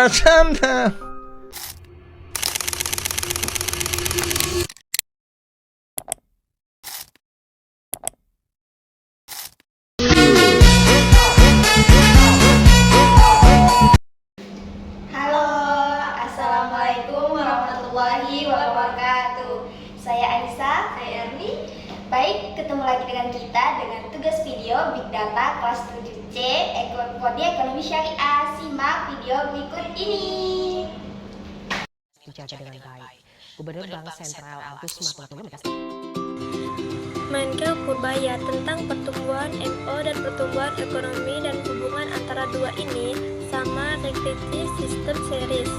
Santa. Halo, Assalamualaikum warahmatullahi wabarakatuh. Saya Aisyah, saya Erni. Baik, ketemu lagi dengan kita dengan tugas video Big Data kelas 7C Prodi Ekonomi Syariah. Simak video berikut ini. Dijaga dengan baik. Gubernur Bank Sentral Agus Martowardoyo Menkeu Purbaya tentang pertumbuhan MO dan pertumbuhan ekonomi dan hubungan antara dua ini sama rekriti sistem series.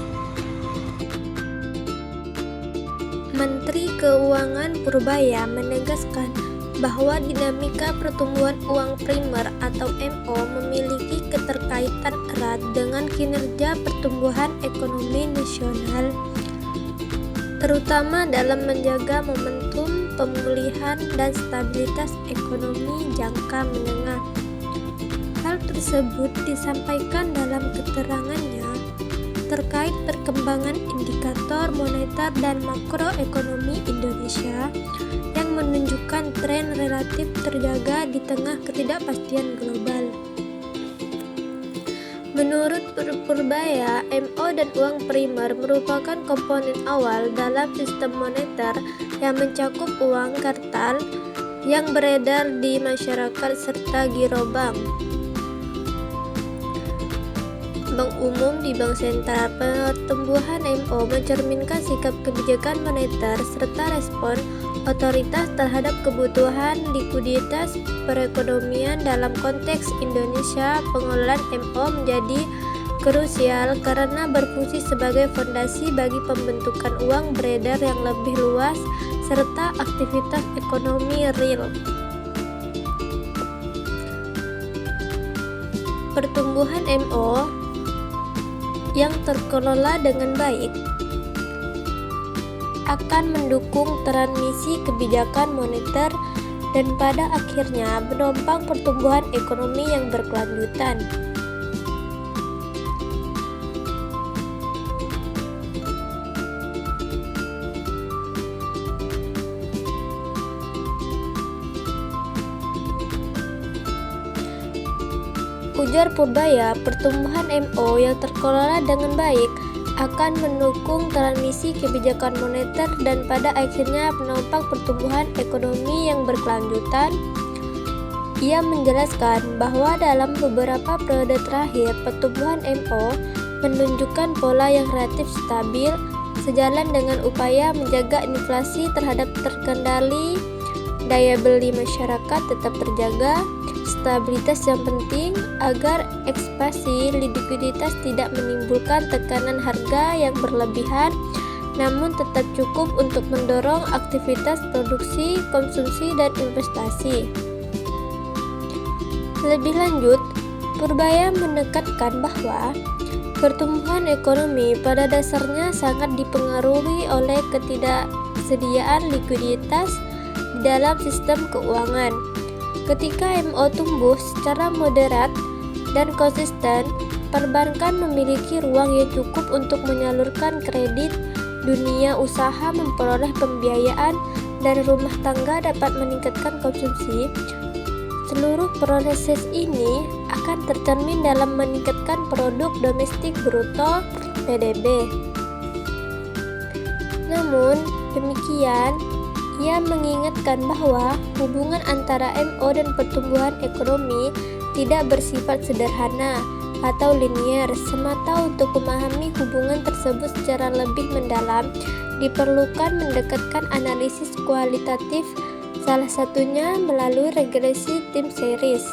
Menteri Keuangan Purbaya menegaskan bahwa dinamika pertumbuhan uang primer atau MO memiliki keterkaitan erat dengan kinerja pertumbuhan ekonomi nasional, terutama dalam menjaga momentum pemulihan dan stabilitas ekonomi jangka menengah. Hal tersebut disampaikan dalam keterangannya terkait perkembangan indikator moneter dan makroekonomi Indonesia yang menunjukkan tren relatif terjaga di tengah ketidakpastian global. Menurut Purbaya, MO dan uang primer merupakan komponen awal dalam sistem moneter yang mencakup uang kartal yang beredar di masyarakat serta giro bank. Bank Umum di Bank Sentral. Pertumbuhan MO mencerminkan sikap kebijakan moneter serta respon otoritas terhadap kebutuhan likuiditas perekonomian. Dalam konteks Indonesia, pengelolaan MO menjadi krusial karena berfungsi sebagai fondasi bagi pembentukan uang beredar yang lebih luas serta aktivitas ekonomi real. Pertumbuhan MO yang terkelola dengan baik akan mendukung transmisi kebijakan moneter dan pada akhirnya menopang pertumbuhan ekonomi yang berkelanjutan. Ujar Purbaya, pertumbuhan MO yang terkelola dengan baik akan mendukung transmisi kebijakan moneter dan pada akhirnya menopang pertumbuhan ekonomi yang berkelanjutan. Ia menjelaskan bahwa dalam beberapa periode terakhir, pertumbuhan MO menunjukkan pola yang relatif stabil, sejalan dengan upaya menjaga inflasi terkendali, daya beli masyarakat tetap terjaga. Stabilitas yang penting agar ekspansi likuiditas tidak menimbulkan tekanan harga yang berlebihan, namun tetap cukup untuk mendorong aktivitas produksi, konsumsi, dan investasi. Lebih lanjut, Purbaya menekankan bahwa pertumbuhan ekonomi pada dasarnya sangat dipengaruhi oleh ketidaksediaan likuiditas di dalam sistem keuangan. Ketika MO tumbuh secara moderat dan konsisten, perbankan memiliki ruang yang cukup untuk menyalurkan kredit, dunia usaha memperoleh pembiayaan, dan rumah tangga dapat meningkatkan konsumsi. Seluruh proses ini akan tercermin dalam meningkatkan produk domestik bruto (PDB). Namun demikian, ia mengingatkan bahwa hubungan antara MO dan pertumbuhan ekonomi tidak bersifat sederhana atau linier. Semata untuk memahami hubungan tersebut secara lebih mendalam, diperlukan mendekatkan analisis kualitatif, salah satunya melalui regresi time series.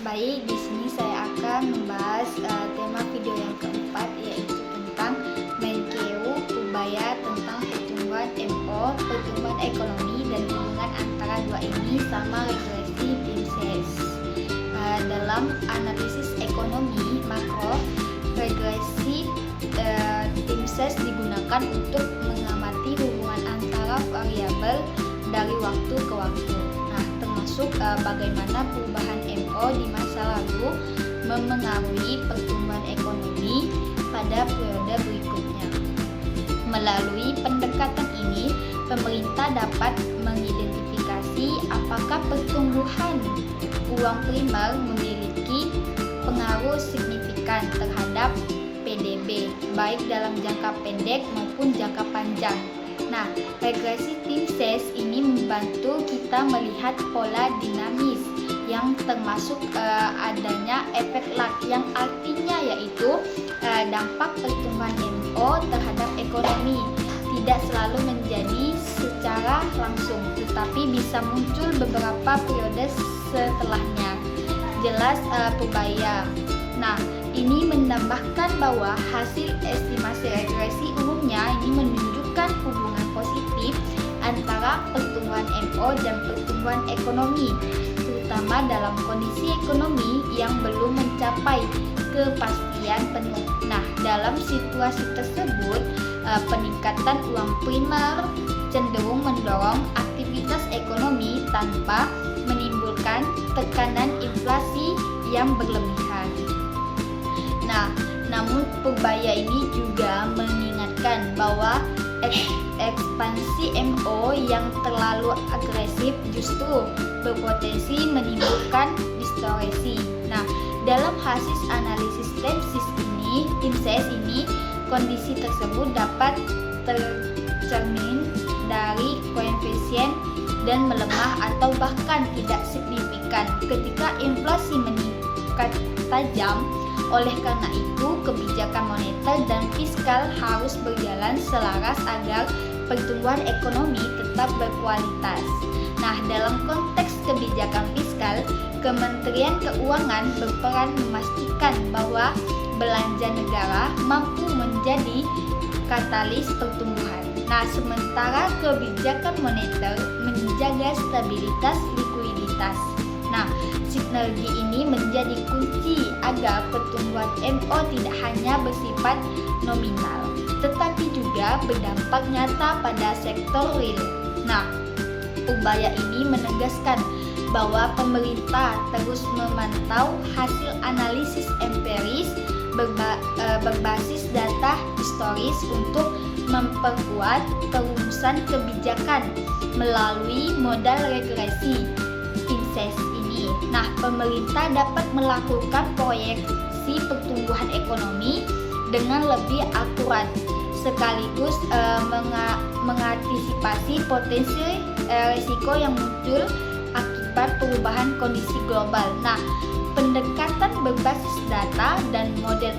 Baik, di sini saya akan membahas tema video yang keempat, yaitu tentang Menkeu Purbaya tentang pertumbuhan MO, pertumbuhan ekonomi dan hubungan antara dua ini sama regulasi tim series. dalam analisis ekonomi makro, regresi tim SES digunakan untuk mengamati hubungan antara variabel dari waktu ke waktu. Nah, termasuk bagaimana perubahan MO di masa lalu memengaruhi pertumbuhan ekonomi pada periode berikutnya. Melalui pendekatan ini, pemerintah dapat mengidentifikasi apakah pertumbuhan uang primer memiliki pengaruh signifikan terhadap PDB, baik dalam jangka pendek maupun jangka panjang. Nah, regresi tim SES ini membantu kita melihat pola dinamis yang termasuk adanya efek lag, yang artinya yaitu dampak pertumbuhan MO terhadap ekonomi tidak selalu menjadi secara langsung, tetapi bisa muncul beberapa periode setelahnya. Jelas pubaya. Nah, ini menambahkan bahwa hasil estimasi regresi umumnya ini menunjukkan hubungan positif antara pertumbuhan MO dan pertumbuhan ekonomi, terutama dalam kondisi ekonomi yang belum mencapai kepastian penuh. Nah, dalam situasi tersebut, peningkatan uang primer cenderung mendorong aktivitas ekonomi tanpa menimbulkan tekanan inflasi yang berlebihan. Nah, namun pubaya ini juga mengingatkan bahwa ekspansi MO yang terlalu agresif justru berpotensi menimbulkan distorsi. Nah, dalam hasil analisis tim SES ini, kondisi tersebut dapat tercermin dari koefisien dan melemah atau bahkan tidak signifikan ketika inflasi meningkat tajam. Oleh karena itu, kebijakan moneter dan fiskal harus berjalan selaras agar pertumbuhan ekonomi tetap berkualitas. Nah, dalam konteks kebijakan fiskal, Kementerian Keuangan berperan memastikan bahwa belanja negara mampu menjadi katalis pertumbuhan. Nah, sementara kebijakan moneter menjaga stabilitas likuiditas. Nah, sinergi ini menjadi kunci agar pertumbuhan MO tidak hanya bersifat nominal, tetapi juga berdampak nyata pada sektor real. Nah, upaya ini menegaskan bahwa pemerintah terus memantau hasil analisis empiris berbasis data historis untuk memperkuat perumusan kebijakan melalui modal regresi tim SES ini. Nah, pemerintah dapat melakukan proyeksi pertumbuhan ekonomi dengan lebih akurat, sekaligus mengantisipasi potensi risiko yang muncul akibat perubahan kondisi global. Nah, pendekatan berbasis data dan model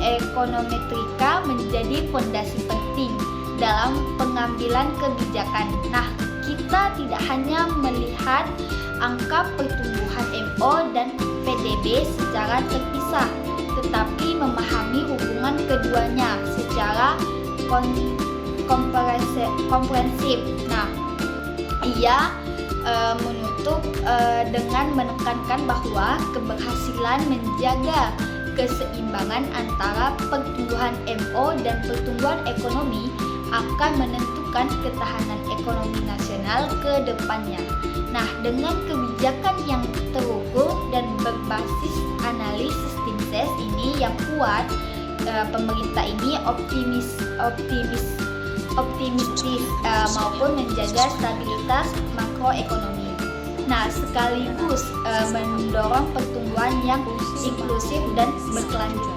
ekonometrika menjadi fondasi penting dalam pengambilan kebijakan. Nah, kita tidak hanya melihat angka pertumbuhan MO dan PDB secara terpisah, tetapi memahami hubungan keduanya secara komprehensif. Nah, ia menutup dengan menekankan bahwa keberhasilan menjaga keseimbangan antara pertumbuhan MO dan pertumbuhan ekonomi akan menentukan ketahanan ekonomi nasional ke depannya. Nah, dengan kebijakan yang terukur dan berbasis analisis tim SES ini yang kuat, pemerintah ini optimistis maupun menjaga stabilitas makroekonomi. Nah, sekaligus mendorong pertumbuhan yang inklusif dan berkelanjutan.